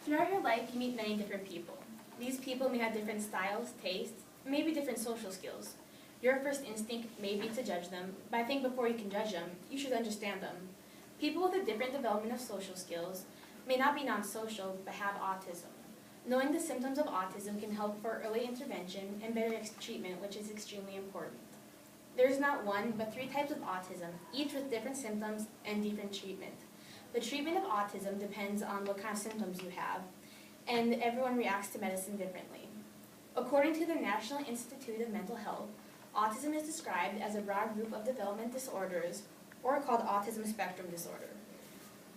Throughout your life, you meet many different people. These people may have different styles, tastes, and maybe different social skills. Your first instinct may be to judge them, but I think before you can judge them, you should understand them. People with a different development of social skills may not be non-social, but have autism. Knowing the symptoms of autism can help for early intervention and better treatment, which is extremely important. There is not one, but 3 types of autism, each with different symptoms and different treatment. The treatment of autism depends on what kind of symptoms you have, and everyone reacts to medicine differently. According to the National Institute of Mental Health, autism is described as a broad group of development disorders, or called autism spectrum disorder.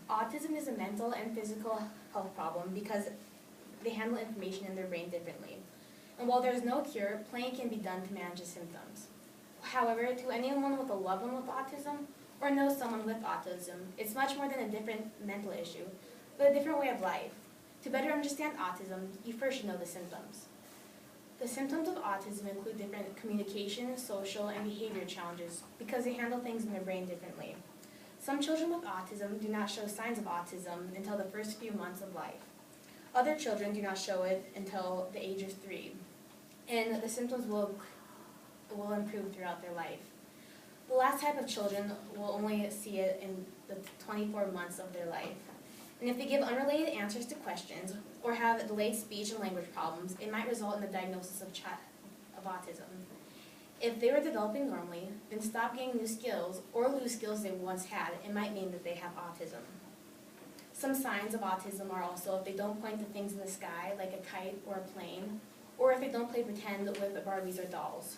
Autism is a mental and physical health problem because they handle information in their brain differently. And while there is no cure, plenty can be done to manage the symptoms. However, to anyone with a loved one with autism, or knows someone with autism, it's much more than a different mental issue, but a different way of life. To better understand autism, you first should know the symptoms. The symptoms of autism include different communication, social, and behavior challenges because they handle things in their brain differently. Some children with autism do not show signs of autism until the first few months of life. Other children do not show it until the age of 3, and the symptoms will improve throughout their life. The last type of children will only see it in the 24 months of their life. And if they give unrelated answers to questions or have delayed speech and language problems, it might result in the diagnosis of autism. If they were developing normally, then stop gaining new skills or lose skills they once had, it might mean that they have autism. Some signs of autism are also if they don't point to things in the sky, like a kite or a plane, or if they don't play pretend with Barbies or dolls.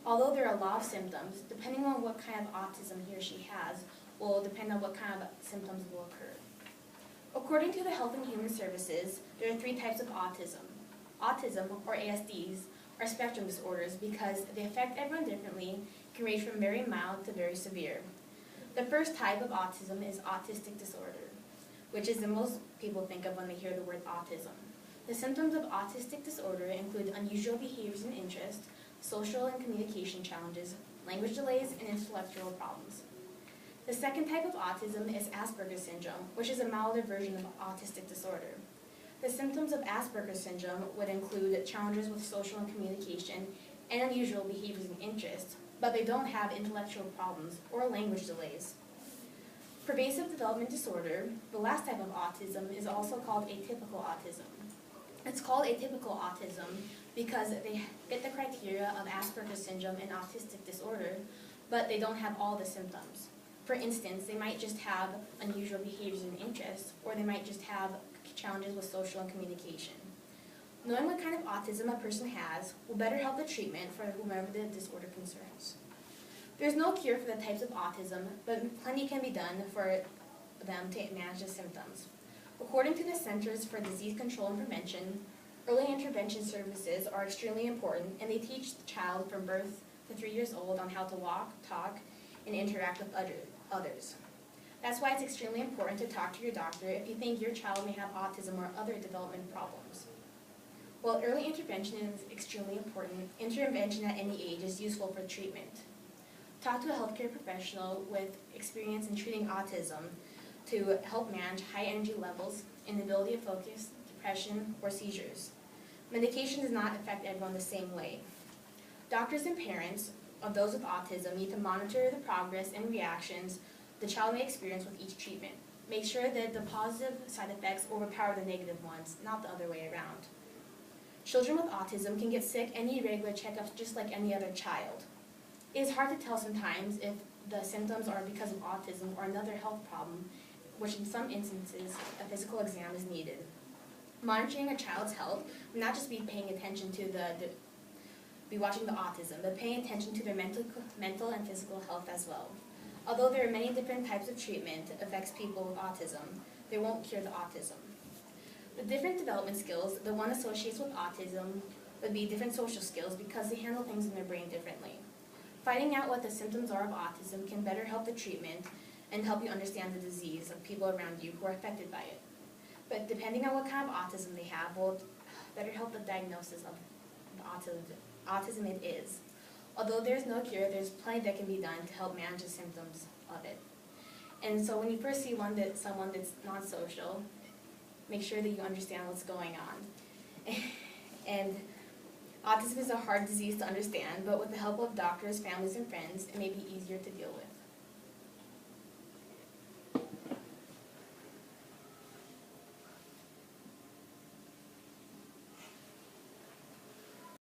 Although there are a lot of symptoms, depending on what kind of autism he or she has, will depend on what kind of symptoms will occur. According to the Health and Human Services, there are 3 types of autism. Autism, or ASDs, are spectrum disorders because they affect everyone differently, can range from very mild to very severe. The first type of autism is autistic disorder, which is the most people think of when they hear the word autism. The symptoms of autistic disorder include unusual behaviors and interests, social and communication challenges, language delays, and intellectual problems. The second type of autism is Asperger's syndrome, which is a milder version of autistic disorder. The symptoms of Asperger's syndrome would include challenges with social and communication and unusual behaviors and interests, but they don't have intellectual problems or language delays. Pervasive development disorder, the last type of autism, is also called atypical autism. It's called atypical autism because they fit the criteria of Asperger's syndrome and autistic disorder, but they don't have all the symptoms. For instance, they might just have unusual behaviors and interests, or they might just have challenges with social and communication. Knowing what kind of autism a person has will better help the treatment for whomever the disorder concerns. There's no cure for the types of autism, but plenty can be done for them to manage the symptoms. According to the Centers for Disease Control and Prevention, early intervention services are extremely important, and they teach the child from birth to 3 years old on how to walk, talk, and interact with others. That's why it's extremely important to talk to your doctor if you think your child may have autism or other development problems. While early intervention is extremely important, intervention at any age is useful for treatment. Talk to a healthcare professional with experience in treating autism to help manage high energy levels, inability to focus, depression, or seizures. Medication does not affect everyone the same way. Doctors and parents of those with autism need to monitor the progress and reactions the child may experience with each treatment. Make sure that the positive side effects overpower the negative ones, not the other way around. Children with autism can get sick and need regular checkups just like any other child. It is hard to tell sometimes if the symptoms are because of autism or another health problem, which in some instances a physical exam is needed. Monitoring a child's health will not just be paying attention to be watching the autism, but paying attention to their mental and physical health as well. Although there are many different types of treatment that affects people with autism, they won't cure the autism. The different development skills the one associates with autism would be different social skills because they handle things in their brain differently. Finding out what the symptoms are of autism can better help the treatment and help you understand the disease of people around you who are affected by it. But depending on what kind of autism they have will better help the diagnosis of the autism it is. Although there's no cure, there's plenty that can be done to help manage the symptoms of it. And so when you first see someone that's non-social, Make sure that you understand what's going on. And autism is a hard disease to understand, but with the help of doctors, families, and friends, it may be easier to deal with.